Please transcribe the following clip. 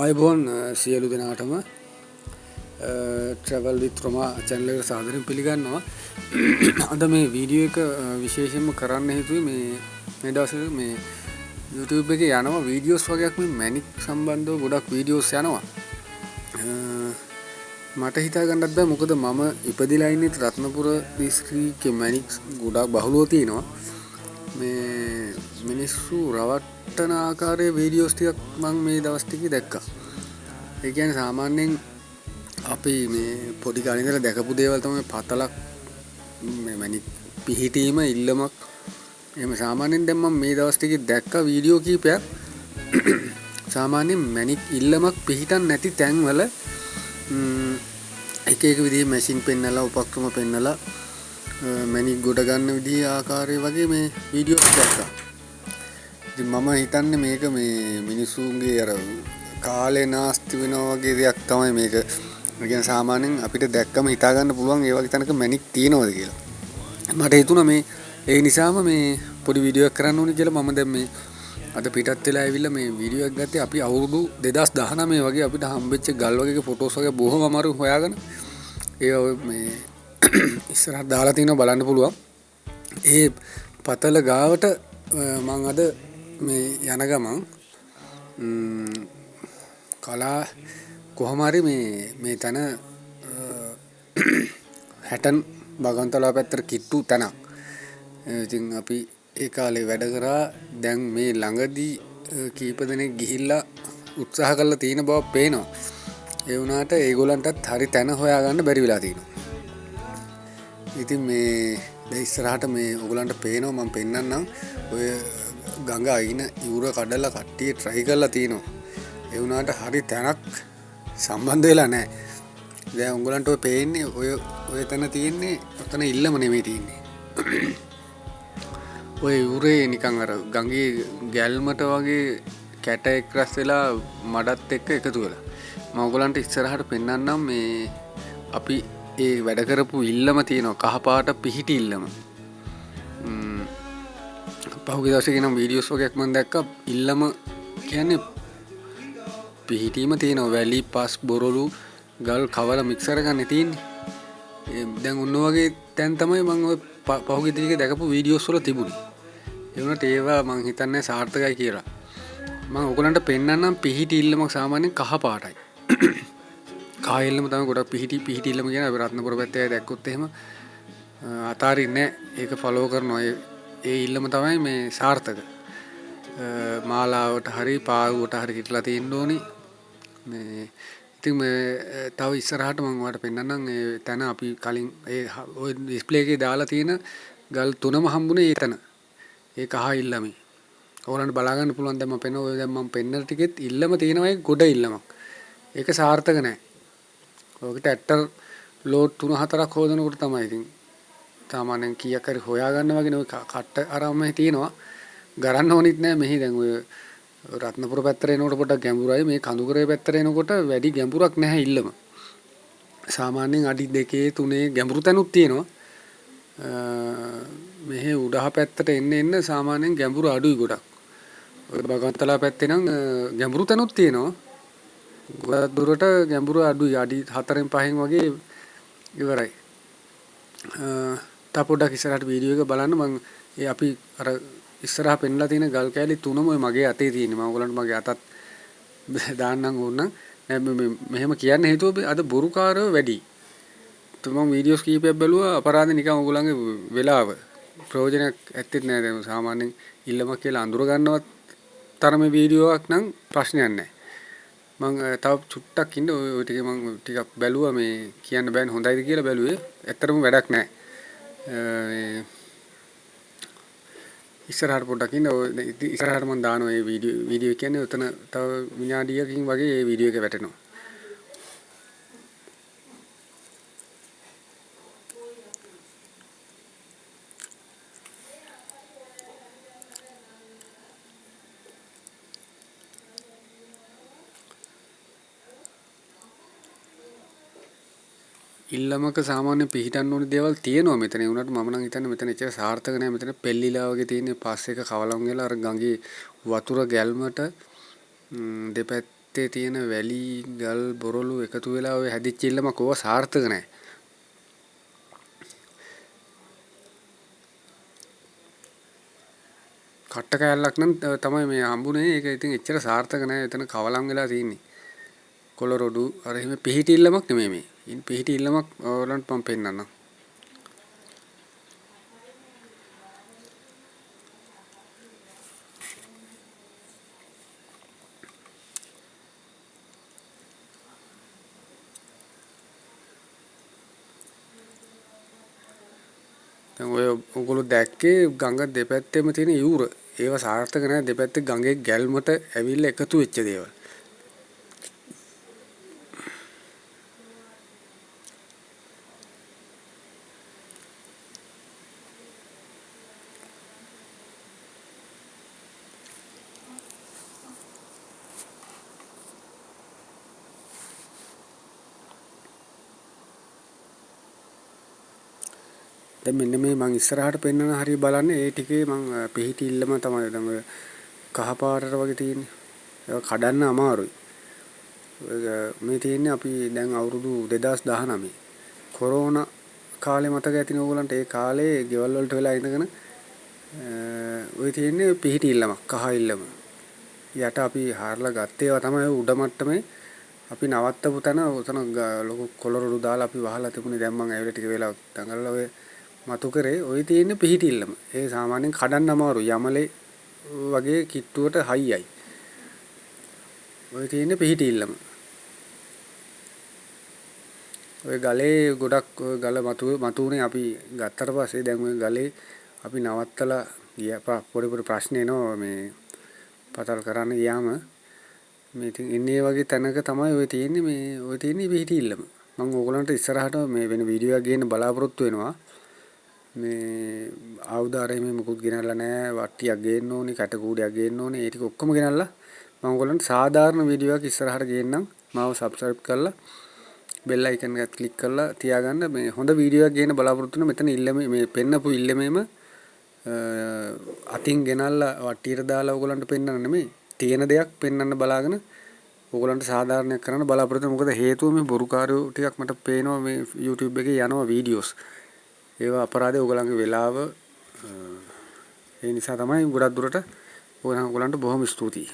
ආයුබෝවන් සියලු දෙනාටම travel with Roma channel එකට සාදරයෙන් පිළිගන්නවා. අද මේ වීඩියෝ එක විශේෂයෙන්ම කරන්න හේතුවේ මේ දවස්වල මේ YouTube එකේ යනවා වීඩියෝස් වගේක් මේ මැනික් සම්බන්ධව ගොඩක් වීඩියෝස් යනවා. මට හිතා ගන්නත් බෑ මොකද මම ඉපදිලා ඉන්නේ රත්නපුර දිස්ත්‍රික්කයේ මැනික් ගොඩක් බහුලව තියෙනවා. මේ මිනිස්සු රවට්ටන ආකාරයේ වීඩියෝස් ටිකක් මම මේ දවස් ටිකේ දැක්කා. ඒ කියන්නේ සාමාන්‍යයෙන් අපි මේ පොඩි කාලේ ඉඳලා දැකපු දේවල් තමයි පතලක් මේ මැනික් පිහිටීම ඉල්ලමක්. එහෙම සාමාන්‍යයෙන් දැන් මම මේ දවස් ටිකේ දැක්ක වීඩියෝ කීපයක් සාමාන්‍යයෙන් මැනික් ඉල්ලමක් පිහිටන් නැති තැන්වල එක එක විදිහේ මැෂින් පෙන්නලා උපක්‍රම පෙන්නලා මැනික් ගොඩ ගන්න විදිහේ ආකාරය වගේ මේ වීඩියෝස් දැක්කා. ඉතින් මම හිතන්නේ මේක මේ මිනිස්සුන්ගේ අර කාලේ නාස්ති වෙනවා වගේ දෙයක් තමයි මේක. ඒ කියන්නේ සාමාන්‍යයෙන් අපිට දැක්කම හිතා ගන්න පුළුවන් ඒ වගේ තැනක මැනික් තියෙනවද කියලා. මට හිතුණා මේ ඒ නිසාම මේ පොඩි වීඩියෝ එකක් කරන්න ඕනේ කියලා මම දැන් මේ අද පිටත් වෙලා ඇවිල්ලා මේ වීඩියෝ එක ගත්තේ අපි අවුරුදු 2019 වගේ අපිට හම්බෙච්ච ගල් වගේ ෆොටෝස් වගේ බොහොම අමාරු හොයාගෙන ඒ මේ ඉස්සරහට දාලා තිනවා බලන්න පුළුවන්. ඒ පතල ගාවට මම අද මේ යන ගමන් කලා කොහොම හරි මේ තන හැටන් බගන්තලාව පැත්තට කිට්ටු තැනක්. ඉතින් අපි ඒ කාලේ වැඩ කරා දැන් මේ ළඟදී කීප දෙනෙක් ගිහිල්ලා උත්සාහ කරලා තියෙන බව පේනවා. ඒ වුණාට ඒගොල්ලන්ටත් හරි තැන හොයාගන්න බැරි වෙලා තියෙනවා. ඉතින් මේ දැන් ඉස්සරහට මේ ඔයගලන්ට පේනවා මම පෙන්නන්නම් ඔය ගඟ අයින ඉවුර කඩලා කට්ටිය try කරලා තිනවා. ඒ වුණාට හරි තැනක් සම්බන්ධ වෙලා නැහැ. දැන් ඔයගලන්ට ඔය පේන්නේ ඔය තැන තියෙන්නේ ඔතන ඉල්ලම නෙමෙයි තියෙන්නේ. ඔය ඉවුරේ නිකන් අර ගඟේ ගැල්මට වගේ කැට එක් රැස් වෙලා මඩත් එක්ක එකතු වෙලා. මම ඔයගලන්ට ඉස්සරහට පෙන්නන්නම් මේ අපි ඒ වැඩ කරපු ඉල්ලම තියෙනවා කහ පාට පිහිටි ඉල්ලම. පහුගිය දවසේ නම් වීඩියෝස් වගේක් මම දැක්කා ඉල්ලම කියන්නේ පිහිටීම තියෙනවා වැලි පස් බොරළු ගල් කවල මික්සර් ගන්න තියෙන්නේ. දැන් ඔන්න වගේ තැන් තමයි මම ඔය පහුගිය දිනේ දැකපු වීඩියෝස් වල තිබුණේ. ඒ වුණාට ඒවා මම හිතන්නේ සාර්ථකයි කියලා. මම ඔයගලන්ට පෙන්නන්නම් පිහිටි ඉල්ලමක් සාමාන්‍යයෙන් කහ පාටයි. කහ ඉල්ලම තමයි ගොඩක් පිහිටි ඉල්ලම කියන අපි රත්නපුර පැත්තේ දැක්කොත් එහෙම අතාරින්නේ ඒක ෆලෝ කරනවා. ඒ ඉල්ලම තමයි මේ සාර්ථක. මාලාවට හරි පාවුවට හරි හිටලා තියෙන්න ඕනි. මේ ඉතින් මේ තව ඉස්සරහට මම ඔයාලට පෙන්නන්නම් ඒ තැන අපි කලින් ඒ ඔය ඩිස්ප්ලේ එකේ දාලා තියෙන ගල් තුනම හම්බුනේ ඒ තැන. ඒ කහ ඉල්ලමේ. ඕගොල්ලන්ට බලා ගන්න පුළුවන් දැන් මම පෙන්නන ටිකෙත් ඉල්ලම තියෙනවා ඒ ගොඩ ඉල්ලමක්. ඒක සාර්ථක නැහැ. ඔකට ඇක්ටර් ලෝඩ් 3-4ක් හොදනකොට තමයි ඉතින් සාමාන්‍යයෙන් කීයක් හරි හොයාගන්න වගේ නේ ඔය කට්ට අරම තියෙනවා. ගරන්න ඕනිත් නැහැ මෙහි දැන් ඔය රත්නපුර පැත්තට එනකොට පොඩ්ඩක් ගැඹුරයි මේ කඳුකරේ පැත්තට එනකොට වැඩි ගැඹුරක් නැහැ ඉල්ලම. සාමාන්‍යයෙන් අඩි 2-3 ගැඹුරු තැනුත් තියෙනවා. මෙහි උඩහ පැත්තට එන්න සාමාන්‍යයෙන් ගැඹුරු අඩුයි ගොඩක්. ඔය බගන්තලා පැත්තේ නම් ගැඹුරු තැනුත් තියෙනවා. ගොඩක් දුරට ගැඹුරු අඩුයි අඩි 4-5 වගේ ඉවරයි. තා පොඩ්ඩක් ඉස්සරහට වීඩියෝ එක බලන්න මම ඒ අපි අර ඉස්සරහා පෙන්ලා තියෙන ගල් කෑලි තුනම ඔය මගේ අතේ තියෙන්නේ. මම ඔයගලන්ට මගේ අතත් දාන්නම් ඕනනම්. මෙහෙම කියන්න හේතුව අද බොරුකාරයෝ වැඩි. මම වීඩියෝස් කීපයක් බැලුවා අපරාධ නිකන් ඔයගලන්ගේ වෙලාව ප්‍රයෝජනයක් ඇත්තෙත් නෑ. දැන් සාමාන්‍යයෙන් ඉල්ලමක් කියලා අඳුර ගන්නවත් තරමේ වීඩියෝවක් නම් ප්‍රශ්නයක් නෑ. මම තව චුට්ටක් ඉන්න ඔය ටික මම ටිකක් බැලුවා මේ කියන්න බෑනේ හොඳයිද කියලා බැලුවේ. ඇත්තටම වැඩක් නෑ. ඉස්සරහට පොඩ්ඩක් ඉන්න ඔය ඉස්සරහට මම දානවා මේ වීඩියෝ කියන්නේ උතන තව විනාඩියකින් වගේ මේ වීඩියෝ එක වැටෙනවා. ඉල්ලමක සාමාන්‍ය පිහිටන්න ඕනේ දේවල් තියෙනවා මෙතන. ඒ වුණාට මම නම් හිතන්නේ මෙතන එච්චර සාර්ථක නෑ. මෙතන පෙල්ලිලා වගේ තියෙන පස් එක කවලම් වෙලා අර ගඟේ වතුර ගැල්මට දෙපැත්ත පැත්තේ තියෙන වැලි ගල් බොරළු එකතු වෙලා ඔය හැදිච්ච ඉල්ලමක් ඕවා සාර්ථක නැහැ. කට්ට කෑල්ලක් නම් තමයි මේ හම්බුනේ. ඒක ඉතින් එච්චර සාර්ථක නැහැ. එතන කවලම් වෙලා තියෙන්නේ. කොළරොඩු අර එහෙම පිහිටි ඉල්ලමක් නෙමෙයි මේ. ඉන් පිහිටි ඉල්ලමක් ඔයාලන්ට මම පෙන්නන්නම්. දැන් ඔය ඔයගොල්ලෝ දැක්කේ ගඟ දෙපැත්තෙම තියෙන යූර. ඒවා සාර්ථක නැහැ. දෙපැත්තේ ගඟේ ගැල්මට ඇවිල්ලා එකතු වෙච්ච දේවල්. දැන් මෙන්න මේ මං ඉස්සරහට පෙන්නන හරිය බලන්න ඒ ටිකේ මං පිහිටි ඉල්ලම තමයි දැන් ඔය කහ පාටට වගේ තියෙන්නේ. ඒක කඩන්න අමාරුයි. මේ තියෙන්නේ අපි දැන් අවුරුදු 2019 කොරෝනා කාලේ මතක ඇතිනේ ඕගලන්ට. ඒ කාලේ ගෙවල් වලට වෙලා ඉඳගෙන ඔය තියෙන්නේ පිහිටි ඉල්ලමක් කහ ඉල්ලම. යට අපි හාරලා ගත්තේ ඒවා තමයි උඩ මට්ටමේ අපි නවත්තපු තැන උතන ලොකු කොළරොඩු දාලා අපි වහලා තිබුණේ. දැන් මං ඇවිල්ලා ටික වෙලා දඟලලා ඔය මතු කරේ ඔය තියෙන්නේ පිහිටි ඉල්ලම. ඒ සාමාන්‍යයෙන් කඩන්න අමාරුයි. යමලේ වගේ කිට්ටුවට හයියයි. ඔය තියෙන්නේ පිහිටි ඉල්ලම. ඔය ගලේ ගොඩක් ඔය ගල මතුනේ අපි ගත්තට පස්සේ දැන් ඔය ගලේ අපි නවත්තලා ගියා. පොඩි ප්‍රශ්න එනවා මේ පතල් කරන්න ගියාම මේ ඉතින් ඉන්නේ වගේ තැනක තමයි ඔය තියෙන්නේ මේ ඔය තියෙන්නේ පිහිටි ඉල්ලම. මම ඕගලන්ට ඉස්සරහට මේ වෙන වීඩියෝ එකක් ගේන්න බලාපොරොත්තු වෙනවා. මේ ආයුධාරය මේ මුකුත් ගෙනල්ලා නැහැ. වට්ටියක් ගේන්න ඕනේ, කැටකූඩයක් ගේන්න ඕනේ. ඒ ටික ඔක්කොම ගෙනල්ලා මම ඔයගොල්ලන්ට සාධාරණ වීඩියෝ එකක් ඉස්සරහට ගේන්නම්. මාව සබ්ස්ක්‍රයිබ් කරලා බෙල් අයිකන් එකත් ක්ලික් කරලා තියාගන්න. මේ හොඳ වීඩියෝ එකක් ගේන්න බලාපොරොත්තු වෙන මෙතන ඉල්ලමේ මේ පෙන්නපු ඉල්ලමේම අතින් ගෙනල්ලා වට්ටියට දාලා ඔයගොල්ලන්ට පෙන්නන්න නෙමෙයි. තියෙන දෙයක් පෙන්නන්න බලාගෙන ඔයගොල්ලන්ට සාධාරණයක් කරන්න බලාපොරොත්තු වෙනවා. මොකද හේතුව මේ බොරුකාරයෝ ටිකක් මට පේනවා මේ YouTube එකේ යනවා වීඩියෝස්. ඒවා අපරාධය ඔයගලන්ගේ වෙලාව ඒ නිසා තමයි ගොඩක් දුරට ඔයගලන්ට බොහොම ස්තුතියි.